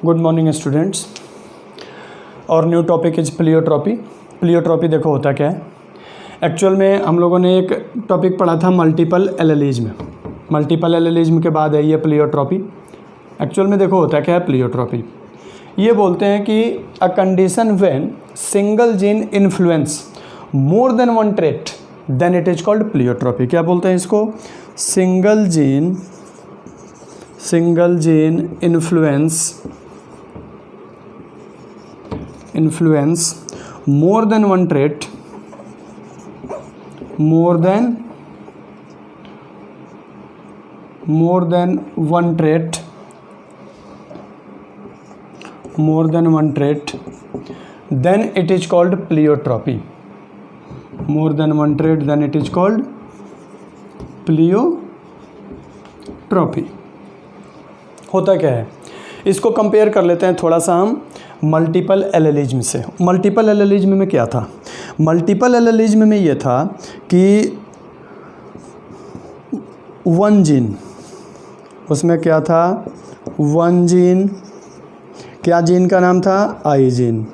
Good morning students. और new topic is pleiotropy. Pleiotropy देखो होता क्या है। एक्चुअल में हम लोगों ने एक टॉपिक पढ़ा था मल्टीपल एलेलिज्म। मल्टीपल एलेलिज्म के बाद है ये प्लियोट्रॉपी। एक्चुअल में देखो होता क्या है प्लियोट्रॉपी। ये बोलते हैं कि a condition when single gene influence more than one trait then it is called pleiotropy. क्या बोलते हैं इसको? Single gene influence more than one trait then it is called pleiotropy. More than one trait then it is called pleiotropy. होता क्या है इसको compare कर लेते हैं थोड़ा सा हम मल्टीपल एलेलिज्म से। मल्टीपल एलेलिज्म में क्या था? मल्टीपल एलेलिज्म में ये था कि वन जीन, उसमें क्या था? वन जीन, क्या जीन का नाम था? आई जीन।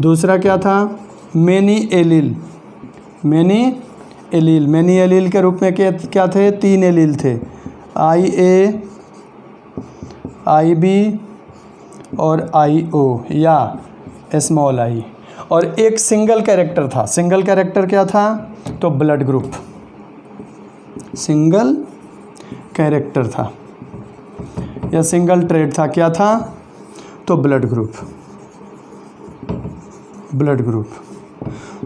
दूसरा क्या था? Many allele. मैनी एलील के रूप में क्या थे? 3 एलील थे, आई ए, आई बी और आई ओ या स्मॉल आई। और एक सिंगल कैरेक्टर था। सिंगल कैरेक्टर क्या था? तो ब्लड ग्रुप। सिंगल कैरेक्टर था या सिंगल ट्रेट था। क्या था? तो ब्लड ग्रुप।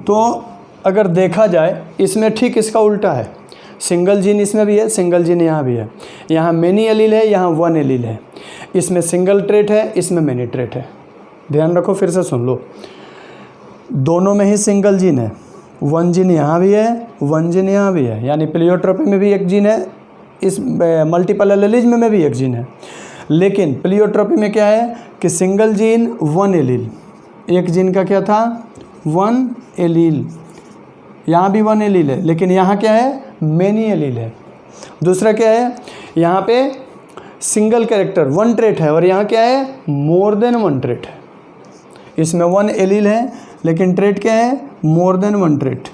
तो अगर देखा जाए इसमें ठीक इसका उल्टा है। सिंगल जीन इसमें भी है, सिंगल जीन यहाँ भी है। यहाँ मैनी एलील है, यहाँ वन एलील है। इसमें सिंगल ट्रेट है, इसमें मैनी ट्रेट है। ध्यान रखो, फिर से सुन लो। दोनों में ही सिंगल जीन है। वन जीन यहाँ भी है, वन जीन यहाँ भी है। यानी प्लियोट्रॉपी में भी एक जीन है, इस मल्टीपल एलेलिज्म में भी एक जीन है। लेकिन प्लियोट्रॉपी में क्या है कि सिंगल जीन वन एलील। एक जीन का क्या था? One allele. यहाँ भी वन एलील है, लेकिन यहाँ क्या है? मैनी एलील है। दूसरा क्या है? यहाँ पे सिंगल कैरेक्टर वन ट्रेट है और यहाँ क्या है? मोर देन वन ट्रेट है। इसमें वन एलील है लेकिन ट्रेट क्या है? मोर देन वन ट्रेट।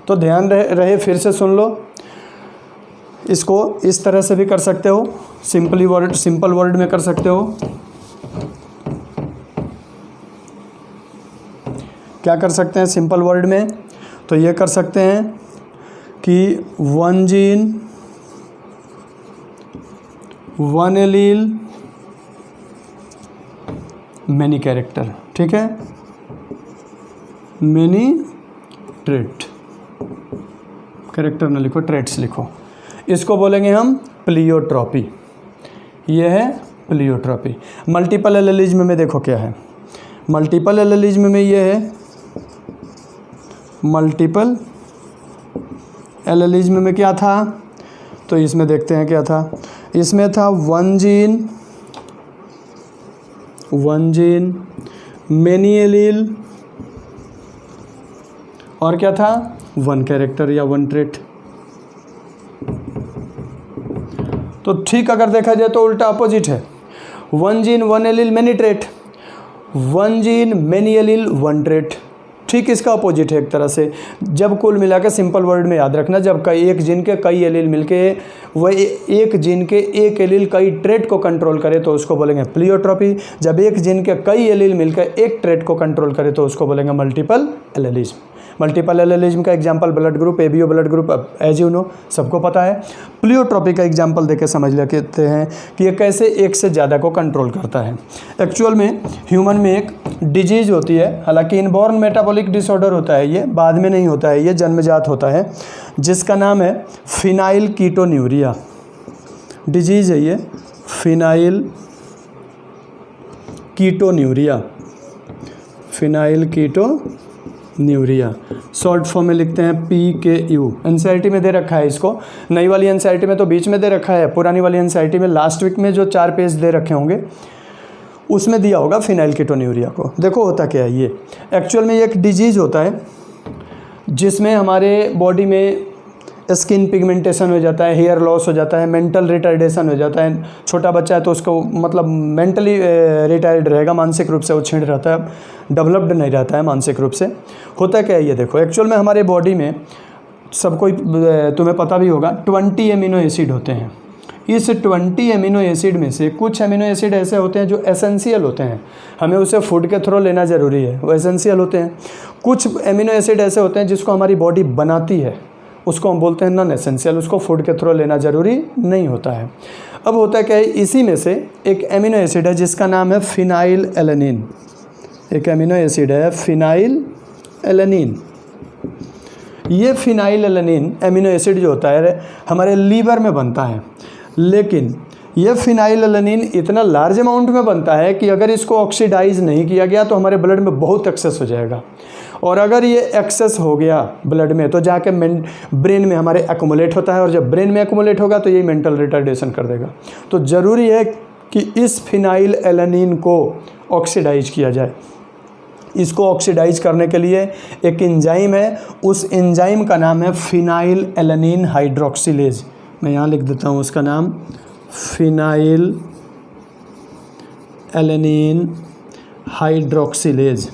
तो ध्यान रहे, फिर से सुन लो। इसको इस तरह से भी कर सकते हो, सिंपल वर्ड में कर सकते हो। क्या कर सकते हैं सिंपल वर्ड में? तो ये कर सकते हैं कि one gene one allele many character. ठीक है, मैनी ट्रेट। कैरेक्टर ना लिखो, ट्रेट्स लिखो। इसको बोलेंगे हम प्लियोट्रॉपी। ये है प्लियोट्रॉपी। मल्टीपल एलेलिज्म में देखो क्या है। मल्टीपल एलेलिज्म में ये है। मल्टीपल एलेलिज्म में क्या था? तो इसमें देखते हैं क्या था। इसमें था वन जीन मैनी एलील और क्या था? वन कैरेक्टर या वन ट्रेट। तो ठीक अगर देखा जाए तो उल्टा अपोजिट है। One gene one allele many trait, one gene many allele one trait. ठीक इसका अपोजिट है एक तरह से। जब कुल मिला के सिंपल वर्ड में याद रखना, जब एक जीन के कई एलील मिलके वह एक जीन के एक एलील कई ट्रेट को कंट्रोल करे तो उसको बोलेंगे प्लियोट्रॉपी। जब एक जीन के कई एलील मिलकर एक ट्रेट को कंट्रोल करे तो उसको बोलेंगे मल्टीपल एलेलिज्म। मल्टीपल एलेलिज्म का example blood group, ABO blood group, as you know सबको पता है। प्लियोट्रॉपी का एग्जांपल देके समझ लेते हैं कि ये कैसे एक से ज़्यादा को कंट्रोल करता है। एक्चुअल में ह्यूमन में एक डिजीज़ होती है, हालांकि इनबॉर्न मेटाबॉलिक डिसऑर्डर होता है, ये बाद में नहीं होता है, ये जन्मजात होता है, जिसका नाम है फिनाइल कीटोन्यूरिया। डिजीज़ है ये फिनाइल कीटोन्यूरिया। शॉर्ट फॉर्म में लिखते हैं PKU। एनसीईआरटी में दे रखा है इसको। नई वाली एनसीईआरटी में तो बीच में दे रखा है, पुरानी वाली एनसीईआरटी में लास्ट वीक में जो 4 पेज दे रखे होंगे उसमें दिया होगा फिनाइल कीटोन्यूरिया को। देखो होता क्या है, ये एक्चुअल में एक डिजीज़ होता है जिसमें हमारे बॉडी में स्किन पिगमेंटेशन हो जाता है, हेयर लॉस हो जाता है, मेंटल रिटार्डेशन हो जाता है। छोटा बच्चा है तो उसको मतलब मेंटली रिटायर्ड रहेगा, मानसिक रूप से वो छीड़ रहता है, डेवलप्ड नहीं रहता है मानसिक रूप से। होता क्या है ये देखो, एक्चुअल में हमारे बॉडी में सबको तुम्हें पता भी होगा 20 एमिनो एसिड होते हैं। इस 20 एमिनो एसिड में से कुछ एमिनो एसिड ऐसे होते हैं जो एसेंशियल होते हैं, हमें उसे फूड के थ्रू लेना ज़रूरी है, वो एसेंशियल होते हैं। कुछ एमिनो एसिड ऐसे होते हैं जिसको हमारी बॉडी बनाती है, उसको हम बोलते हैं नॉन एसेंशियल, उसको फूड के थ्रू लेना ज़रूरी नहीं होता है। अब होता क्या है, इसी में से एक एमिनो एसिड है जिसका नाम है फिनाइल एलेनिन। एक एमिनो एसिड है फिनाइल एलेनिन। ये फिनाइल एलेनिन एमिनो एसिड जो होता है हमारे लीवर में बनता है, लेकिन ये फिनाइल एलेनिन इतना लार्ज अमाउंट में बनता है कि अगर इसको ऑक्सीडाइज नहीं किया गया तो हमारे ब्लड में बहुत एक्सेस हो जाएगा, और अगर ये एक्सेस हो गया ब्लड में तो जाके ब्रेन में हमारे एक्यूमुलेट होता है, और जब ब्रेन में एक्यूमुलेट होगा तो ये मेंटल रिटार्डेशन कर देगा। तो ज़रूरी है कि इस फिनाइल एलेनिन को ऑक्सीडाइज किया जाए। इसको ऑक्सीडाइज करने के लिए एक एंजाइम है, उस एंजाइम का नाम है फिनाइल एलेनिन हाइड्रोक्सिलेज। मैं यहाँ लिख देता हूँ उसका नाम, फिनाइल एलेनिन हाइड्रोक्सिलेज।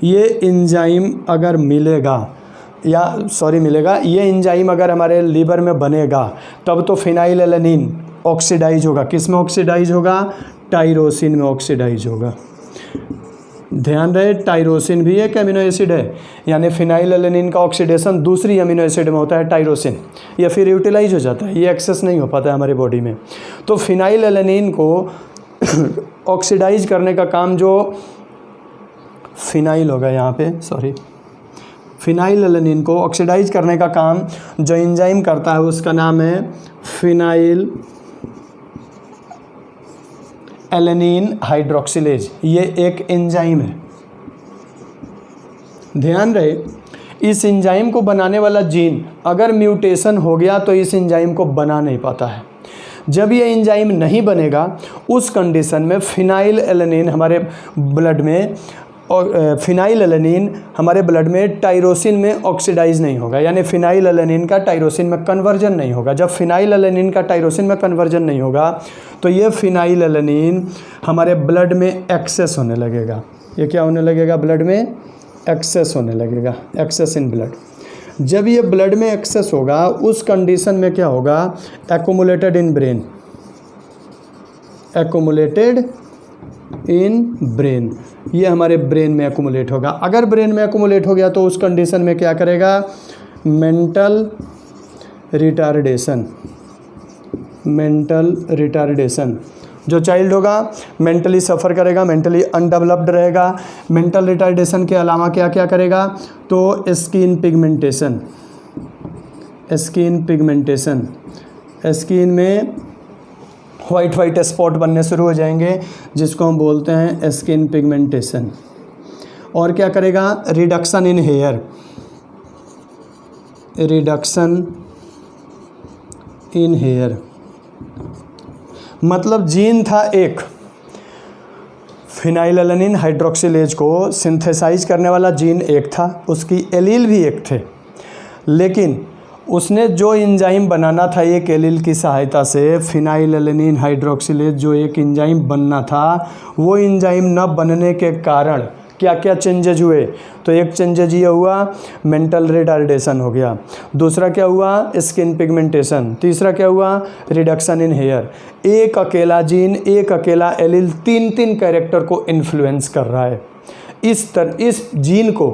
ये एंजाइम अगर मिलेगा ये एंजाइम अगर हमारे लीवर में बनेगा तब तो फिनाइल एलेनिन ऑक्सीडाइज होगा। किस में ऑक्सीडाइज होगा? टाइरोसिन में ऑक्सीडाइज होगा। ध्यान रहे, टाइरोसिन भी एक एमिनो एसिड है, यानी फिनाइल एलेनिन का ऑक्सीडेशन दूसरी एमिनो एसिड में होता है टाइरोसिन, या फिर यूटिलाइज हो जाता है, ये एक्सेस नहीं हो पाता है हमारे बॉडी में। तो फिनाइल एलेनिन को ऑक्सीडाइज करने का काम जो फिनाइल होगा यहाँ पे, फिनाइल एलेनिन को ऑक्सीडाइज करने का काम जो एंजाइम करता है उसका नाम है फिनाइल एलेनिन हाइड्रोक्सिलेज। ये एक एंजाइम है। ध्यान रहे, इस एंजाइम को बनाने वाला जीन अगर म्यूटेशन हो गया तो इस एंजाइम को बना नहीं पाता है। जब ये एंजाइम नहीं बनेगा उस कंडीशन में फिनाइल एलेनिन हमारे ब्लड में टाइरोसिन में ऑक्सीडाइज नहीं होगा, यानी फिनाइल एलेनिन का टाइरोसिन में कन्वर्जन नहीं होगा। जब फिनाइल एलेनिन का टाइरोसिन में कन्वर्जन नहीं होगा तो ये फिनाइल एलेनिन हमारे ब्लड में एक्सेस होने लगेगा। ये क्या होने लगेगा? ब्लड में एक्सेस होने लगेगा, एक्सेस इन ब्लड। जब ये ब्लड में एक्सेस होगा उस कंडीशन में क्या होगा? एक्यूमुलेटेड इन ब्रेन, ये हमारे ब्रेन में एक्यूमुलेट होगा। अगर ब्रेन में एक्यूमुलेट हो गया तो उस कंडीशन में क्या करेगा? Mental retardation. जो चाइल्ड होगा मेंटली सफ़र करेगा, मेंटली अनडेवलप्ड रहेगा। मेंटल रिटार्डेशन के अलावा क्या क्या करेगा? तो स्किन पिगमेंटेशन, स्किन में वाइट स्पॉट बनने शुरू हो जाएंगे जिसको हम बोलते हैं स्किन पिगमेंटेशन। और क्या करेगा? Reduction in hair. मतलब जीन था एक, फिनाइल एलेनिन हाइड्रोक्सिलेज को सिंथेसाइज करने वाला जीन एक था, उसकी एलील भी एक थे, लेकिन उसने जो एंजाइम बनाना था एक एलील की सहायता से, फिनाइल एलेनिन हाइड्रोक्सिलेज जो एक एंजाइम बनना था, वो एंजाइम न बनने के कारण क्या क्या चेंजेज हुए? तो एक चेंजेज ये हुआ, मेंटल रिटार्डेशन हो गया। दूसरा क्या हुआ? Skin pigmentation. तीसरा क्या हुआ? Reduction in hair. एक अकेला जीन, एक अकेला एलील 3 कैरेक्टर को इन्फ्लुएंस कर रहा है। इस जीन को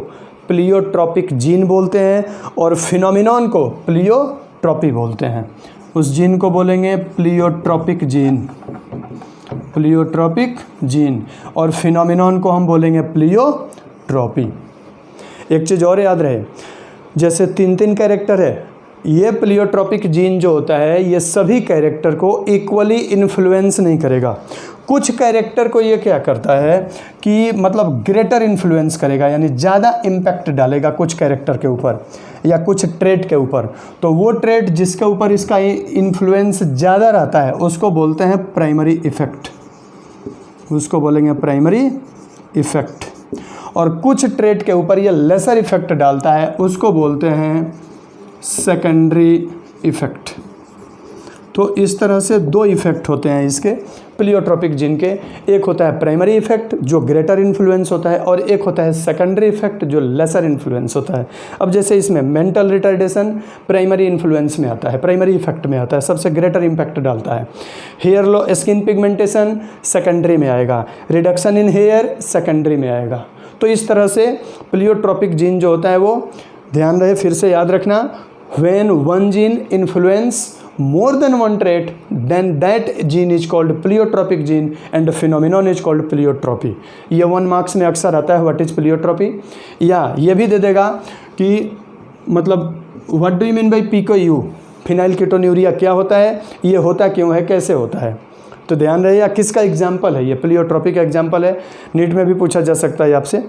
प्लियोट्रॉपिक जीन बोलते हैं और फिनोमिनॉन को प्लियोट्रॉपी बोलते हैं। उस जीन को बोलेंगे प्लियोट्रॉपिक जीन और फिनोमिनॉन को हम बोलेंगे प्लियोट्रॉपी। एक चीज़ और याद रहे, जैसे 3 कैरेक्टर है, ये प्लियोट्रॉपिक जीन जो होता है ये सभी कैरेक्टर को इक्वली इन्फ्लुएंस नहीं करेगा। कुछ कैरेक्टर को ये क्या करता है कि मतलब ग्रेटर इन्फ्लुएंस करेगा, यानी ज़्यादा इम्पैक्ट डालेगा कुछ कैरेक्टर के ऊपर या कुछ ट्रेट के ऊपर। तो वो ट्रेट जिसके ऊपर इसका इन्फ्लुएंस ज़्यादा रहता है उसको बोलते हैं प्राइमरी इफेक्ट, उसको बोलेंगे प्राइमरी इफेक्ट। और कुछ ट्रेट के ऊपर ये लेसर इफेक्ट डालता है, उसको बोलते हैं सेकेंडरी इफेक्ट। तो इस तरह से दो इफेक्ट होते हैं इसके प्लियोट्रोपिक जीन के, एक होता है प्राइमरी इफेक्ट जो ग्रेटर इन्फ्लुएंस होता है और एक होता है सेकेंडरी इफेक्ट जो लेसर इन्फ्लुएंस होता है। अब जैसे इसमें मेंटल रिटार्डेशन प्राइमरी इन्फ्लुएंस में आता है, प्राइमरी इफेक्ट में आता है, सबसे ग्रेटर इम्पैक्ट डालता है। हेयर लो स्किन पिगमेंटेशन सेकेंडरी में आएगा, रिडक्शन इन हेयर सेकेंडरी में आएगा। तो इस तरह से प्लियोट्रोपिक जीन जो होता है वो, ध्यान रहे फिर से याद रखना, when one gene influence more than one trait, then that gene is called pleiotropic gene and the phenomenon is called pleiotropy। ये 1 मार्क्स में अक्सर आता है व्हाट इज प्लियोट्रोपी, या ये भी दे देगा कि मतलब what do you mean by PKU, phenyl ketonuria क्या होता है, ये होता क्यों है, कैसे होता है। तो ध्यान रहे, या किसका एग्जाम्पल है ये, प्लियोट्रोपी का एग्जाम्पल है, नीट में भी पूछा जा सकता है आपसे।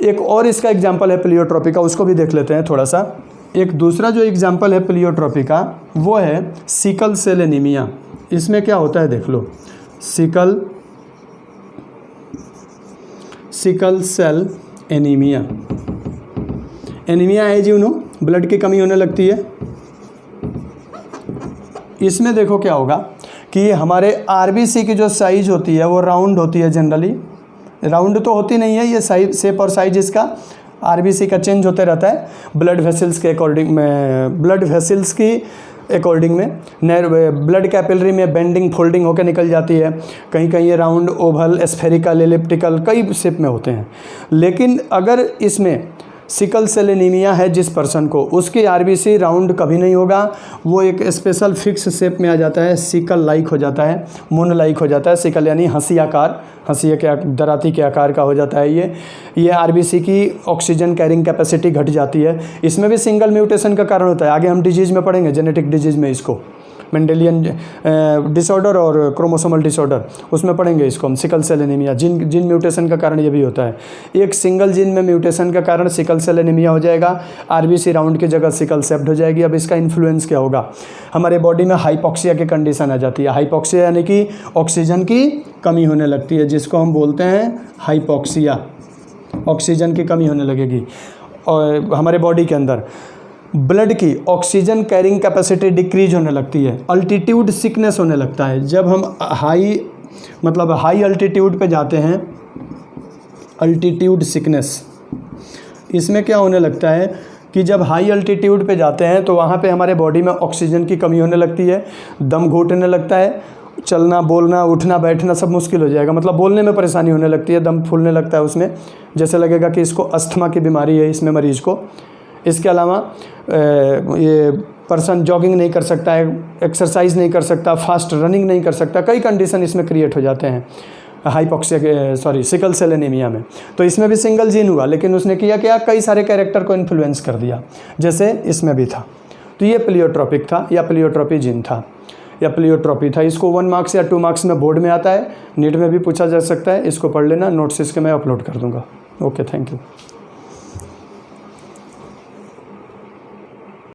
एक और इसका एग्जाम्पल है प्लियोट्रोपी का, उसको भी देख लेते हैं थोड़ा सा। एक दूसरा जो एग्जाम्पल है प्लियोट्रोपी का वो है सिकल सेल एनीमिया। इसमें क्या होता है देख लो, सिकल सेल एनीमिया। एनीमिया है जी, उन्हों ब्लड की कमी होने लगती है। इसमें देखो क्या होगा कि हमारे आरबीसी की जो साइज होती है वो राउंड होती है, जनरली राउंड तो होती नहीं है, ये साइज शेप और साइज इसका आरबीसी का चेंज होते रहता है ब्लड वेसल्स के अकॉर्डिंग में, ब्लड वेसल्स की अकॉर्डिंग में। ब्लड कैपिलरी में बेंडिंग फोल्डिंग होकर निकल जाती है, कहीं कहीं ये राउंड, ओवल, स्फेरिकल, एलिप्टिकल कई शेप में होते हैं। लेकिन अगर इसमें सिकल सेल एनीमिया है जिस पर्सन को, उसकी आरबीसी राउंड कभी नहीं होगा, वो एक स्पेशल फिक्स शेप में आ जाता है, सिकल लाइक हो जाता है, मून लाइक हो जाता है। सिकल यानी हंसी आकार, हंसी के दराती के आकार का हो जाता है ये आरबीसी की ऑक्सीजन कैरिंग कैपेसिटी घट जाती है। इसमें भी सिंगल म्यूटेशन का कारण होता है, आगे हम डिजीज़ में पढ़ेंगे, जेनेटिक डिजीज़ में इसको, मेंडेलियन डिसऑर्डर और क्रोमोसोमल डिसऑर्डर, उसमें पढ़ेंगे इसको हम। सिकल सेल एनीमिया जिन म्यूटेशन का कारण ये भी होता है। एक सिंगल जीन में म्यूटेशन का कारण सिकल सेल एनीमिया हो जाएगा, आरबीसी राउंड की जगह सिकल सेप्ट हो जाएगी। अब इसका इन्फ्लुएंस क्या होगा, हमारे बॉडी में हाइपोक्सिया की कंडीशन आ जाती है। हाइपोक्सिया यानी कि ऑक्सीजन की कमी होने लगती है, जिसको हम बोलते हैं हाइपोक्सिया, ऑक्सीजन की कमी होने लगेगी। और हमारे बॉडी के अंदर ब्लड की ऑक्सीजन कैरिंग कैपेसिटी डिक्रीज होने लगती है, अल्टीट्यूड सिकनेस होने लगता है। जब हम हाई अल्टीट्यूड पे जाते हैं, अल्टीट्यूड सिकनेस, इसमें क्या होने लगता है कि जब हाई अल्टीट्यूड पे जाते हैं तो वहाँ पे हमारे बॉडी में ऑक्सीजन की कमी होने लगती है, दम घुटने लगता है, चलना, बोलना, उठना, बैठना सब मुश्किल हो जाएगा, मतलब बोलने में परेशानी होने लगती है, दम फूलने लगता है उसमें, जैसे लगेगा कि इसको अस्थमा की बीमारी है इसमें मरीज को। इसके अलावा ये पर्सन जॉगिंग नहीं कर सकता है, एक्सरसाइज नहीं कर सकता, फास्ट रनिंग नहीं कर सकता, कई कंडीशन इसमें क्रिएट हो जाते हैं हाइपोक्सिया सिकल सेल एनीमिया में। तो इसमें भी सिंगल जीन हुआ, लेकिन उसने किया क्या, कई सारे कैरेक्टर को इन्फ्लुएंस कर दिया, जैसे इसमें भी था। तो ये प्लियोट्रोपिक था या प्लियोट्रोपी जीन था या प्लियोट्रोपी था। इसको 1 मार्क्स या 2 मार्क्स में बोर्ड में आता है, नीट में भी पूछा जा सकता है। इसको पढ़ लेना, नोट्स इसके मैं अपलोड कर दूंगा। Okay, thank you.